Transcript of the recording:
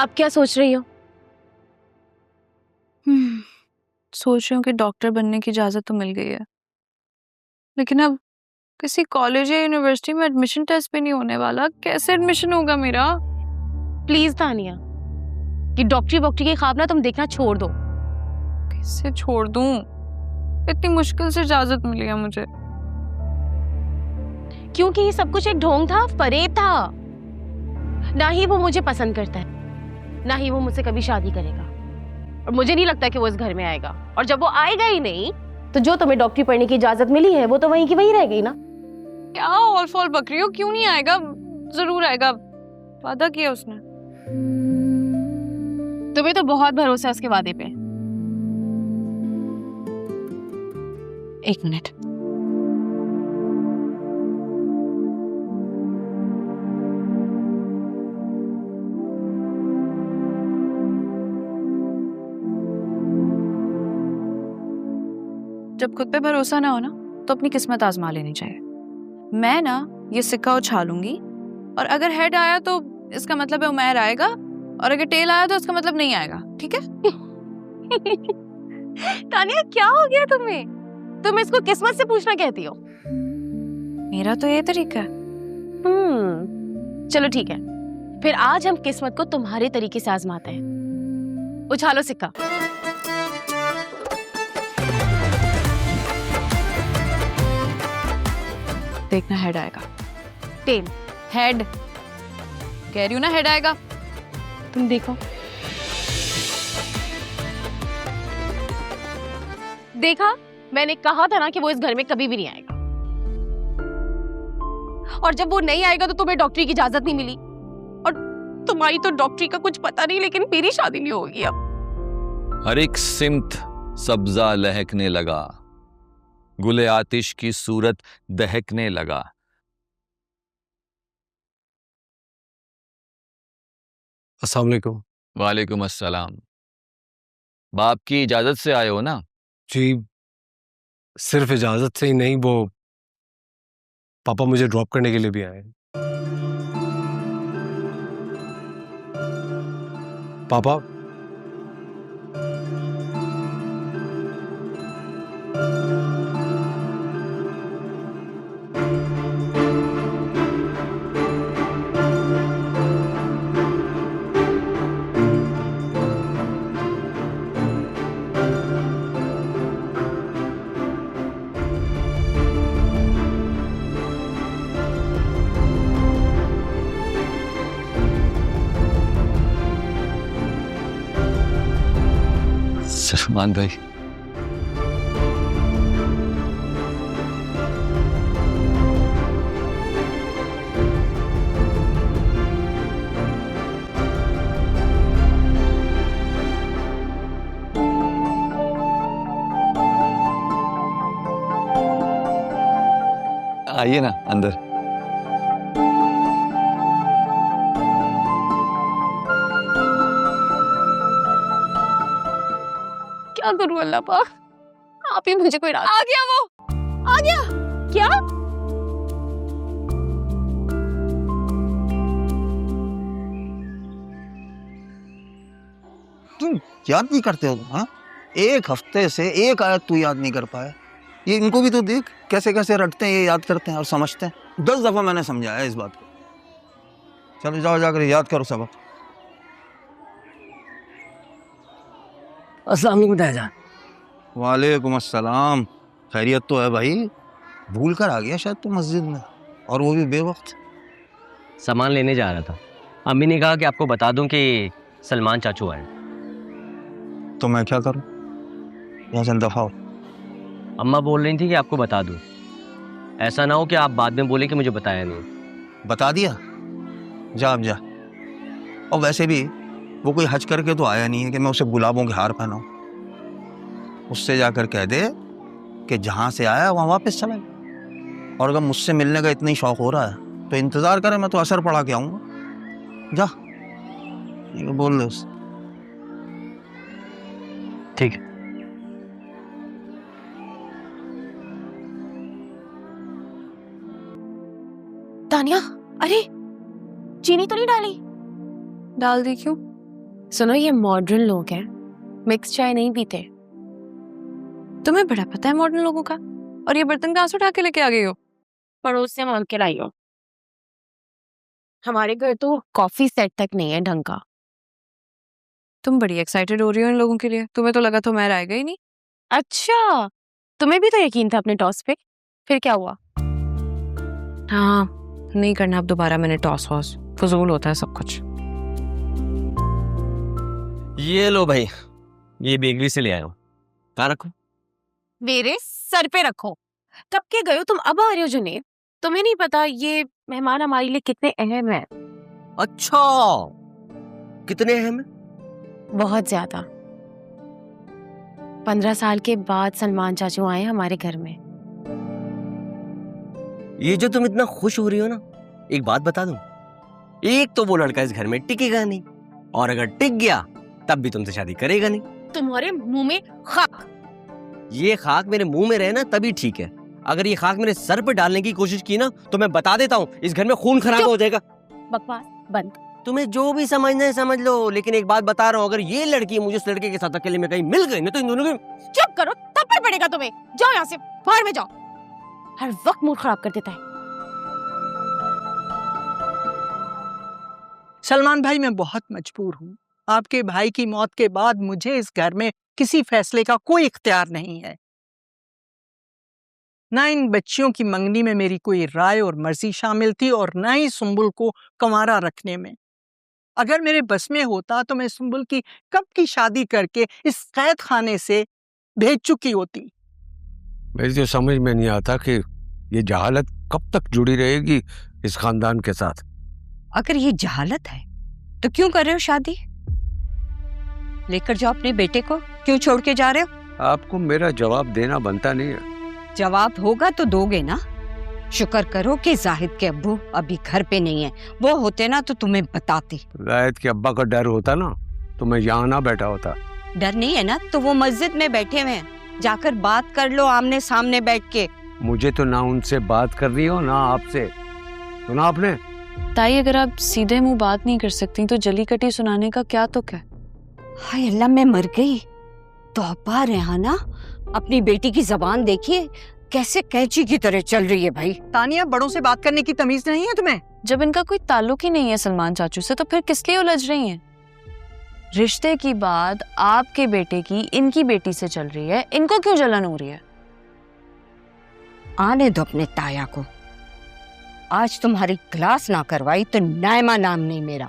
अब क्या सोच रही हो? सोच रही हूँ कि डॉक्टर बनने की इजाजत तो मिल गई है, लेकिन अब किसी कॉलेज या यूनिवर्सिटी में एडमिशन टेस्ट भी नहीं होने वाला। कैसे एडमिशन होगा मेरा? प्लीज तानिया, कि डॉक्टरी वॉक्टरी के ख्वाब ना तुम देखना छोड़ दो। कैसे छोड़ दूं? इतनी मुश्किल से इजाजत मिली है मुझे। क्योंकि ये सब कुछ एक ढोंग था, फरेब था। ना ही वो मुझे पसंद करता है, ना ही वो मुझसे कभी शादी करेगा, और मुझे नहीं लगता कि वो इस घर में आएगा। और जब वो आएगा ही नहीं, तो जो तुम्हें डॉक्टरी पढ़ने की इजाजत मिली है वो तो वहीं की वहीं रह गई ना। क्या ऑल फॉल बक रही हो? क्यों नहीं आएगा? जरूर आएगा, वादा किया उसने। तुम्हें तो बहुत भरोसा है उसके वादे पे। एक मिनट। जब खुद पे भरोसा ना हो ना, तो अपनी किस्मत आजमा लेनी चाहिए। मैं ना ये सिक्का उछालूंगी, और अगर हेड आया तो इसका मतलब है उमैर आएगा, और अगर टेल आया तो इसका मतलब नहीं आएगा। ठीक है? तानिया, क्या हो गया तुम्हें? तुम इसको किस्मत से पूछना कहती हो? मेरा तो ये तरीका है। चलो ठीक है, फिर आज हम किस्मत को तुम्हारे तरीके से आजमाते हैं। उछालो सिक्का। देखना हेड आएगा। टेल। हेड कह रही हूँ ना, हेड आएगा। तुम देखो। देखा, मैंने कहा था ना कि वो इस घर में कभी भी नहीं आएगा। और जब वो नहीं आएगा तो तुम्हें डॉक्टरी की इजाजत नहीं मिली, और तुम्हारी तो डॉक्टरी का कुछ पता नहीं, लेकिन मेरी शादी नहीं होगी अब। हर एक सिमत सब्जा लहकने लगा, गुले आतिश की सूरत दहकने लगा। अस्सलाम वालेकुम। वालेकुम अस्सलाम। बाप की इजाजत से आए हो ना? जी, सिर्फ इजाजत से ही नहीं, वो पापा मुझे ड्रॉप करने के लिए भी आए हैं। पापा, सलमान भाई, आइए ना अंदर। क्या करूं अल्लाह पाक, आप ही मुझे कोई रास्ता। आ गया वो। आ गया? क्या? तुम याद नहीं करते हो? हाँ, एक हफ्ते से एक आयत तू याद नहीं कर पाया। ये इनको भी तो देख कैसे कैसे रटते हैं, ये याद करते हैं और समझते हैं। 10 दफा मैंने समझाया इस बात को। चलो जाओ, जाकर याद करो सबक। अस्सलाम वालेकुम ताया। वालेकुम अस्सलाम। खैरियत तो है भाई? भूल कर आ गया शायद तू मस्जिद में, और वो भी बेवक्त। सामान लेने जा रहा था, अम्मी ने कहा कि आपको बता दूं कि सलमान चाचू आए। तो मैं क्या करूं? यहाँ से दफा हो। अम्मा बोल रही थी कि आपको बता दूं, ऐसा ना हो कि आप बाद में बोले कि मुझे बताया नहीं। बता दिया, जा अब जा। और वैसे भी वो कोई हज करके तो आया नहीं है कि मैं उसे गुलाबों के हार पहनाऊं। उससे जाकर कह दे कि जहां से आया वहां वापस चला गया। और अगर मुझसे मिलने का इतना ही शौक हो रहा है तो इंतजार करे, मैं तो असर पढ़ा के आऊंगा। जा, ये बोल दे उससे। ठीक है। तानिया, अरे चीनी तो नहीं डाली? डाल दी? क्यों? सुनो, ये मॉडर्न लोग हैं, मिक्स चाय नहीं पीते। तुम्हें बड़ा पता है मॉडर्न लोगों का। और ये बर्तन कहाँ से उठा के लेके आ गई हो? पड़ोस से मांग के लाई हो। हमारे घर तो कॉफी सेट तक नहीं है ढंग का। तुम बड़ी एक्साइटेड हो रही हो इन लोगों के लिए। तुम्हें तो लगा तो मैं आएगा ही नहीं। अच्छा, तुम्हें भी तो यकीन था अपने टॉस पे, फिर क्या हुआ? हाँ, नहीं करना अब दोबारा मैंने टॉस वॉस, फजूल होता है सब कुछ। ये लो भाई, ये बेकरी से ले आया हूँ। कहाँ रखो? मेरे सर पे रखो। कब के गए हो तुम, अब आ रहे हो जुनेद? तुम्हें नहीं पता ये मेहमान हमारे लिए कितने अहम हैं? अच्छा, कितने अहम है? बहुत ज्यादा। 15 साल के बाद सलमान चाचू आए हमारे घर में। ये जो तुम इतना खुश हो रही हो ना, एक बात बता दूं, एक तो वो लड़का इस घर में टिकेगा नहीं, और अगर टिक गया तब भी तुमसे शादी करेगा नहीं। तुम्हारे मुंह में खाक। ये खाक मेरे मुंह में रहे ना तभी ठीक है। अगर ये खाक मेरे सर पे डालने की कोशिश की ना तो मैं बता देता हूँ, इस घर में खून खराब हो जाएगा। बकवास बंद। तुम्हें जो भी समझना है समझ लो, लेकिन एक बात बता रहा हूँ, अगर ये लड़की मुझे उस लड़के के साथ अकेले में कहीं मिल गई ना तो इन दोनों की। चुप करो, थप्पड़ पड़ेगा तुम्हें। जाओ यहाँ से, बाहर में जाओ। हर वक्त मूड खराब कर देता है। सलमान भाई, मैं बहुत मजबूर हूँ। आपके भाई की मौत के बाद मुझे इस घर में किसी फैसले का कोई इख्तियार नहीं है। ना इन बच्चियों की मंगनी में मेरी कोई राय और मर्जी शामिल थी, और ना ही सुंबुल को कंवारा रखने में। अगर मेरे बस में होता तो मैं सुंबुल की कब की शादी करके इस कैद खाने से भेज चुकी होती। मेरी तो समझ में नहीं आता कि ये जहालत कब तक जुड़ी रहेगी इस खानदान के साथ। अगर ये जहालत है तो क्यों कर रहे हो शादी? लेकर जाओ अपने बेटे को, क्यों छोड़ के जा रहे हो? आपको मेरा जवाब देना बनता नहीं है। जवाब होगा तो दोगे ना। शुक्र करो कि जाहिद के अब्बू अभी घर पे नहीं है, वो होते ना तो तुम्हें बताते। जाहिद के अब्बा का डर होता ना तो मैं यहाँ ना बैठा होता। डर नहीं है ना तो वो मस्जिद में बैठे हुए हैं, जाकर बात कर लो आमने सामने बैठ के। मुझे तो ना उनसे बात करनी हो ना आपसे। सुना आपने? ताई, अगर आप सीधे मुंह बात नहीं कर सकती तो जली कटी सुनाने का क्या तुक है? हाय अल्लाह, मैं मर गई। तौबा रेहाना, अपनी बेटी की जबान देखिए कैसे कैंची की तरह चल रही है भाई। तानिया, बड़ों से बात करने की तमीज नहीं है तुम्हें? जब इनका कोई ताल्लुक ही नहीं है सलमान चाचू से तो फिर किस लिए उलझ रही हैं? रिश्ते की बात आपके बेटे की इनकी बेटी से चल रही है, इनको क्यों जलन हो रही है? आने दो अपने ताया को। आज तुम्हारी क्लास ना करवाई तो नायमा नाम नहीं मेरा।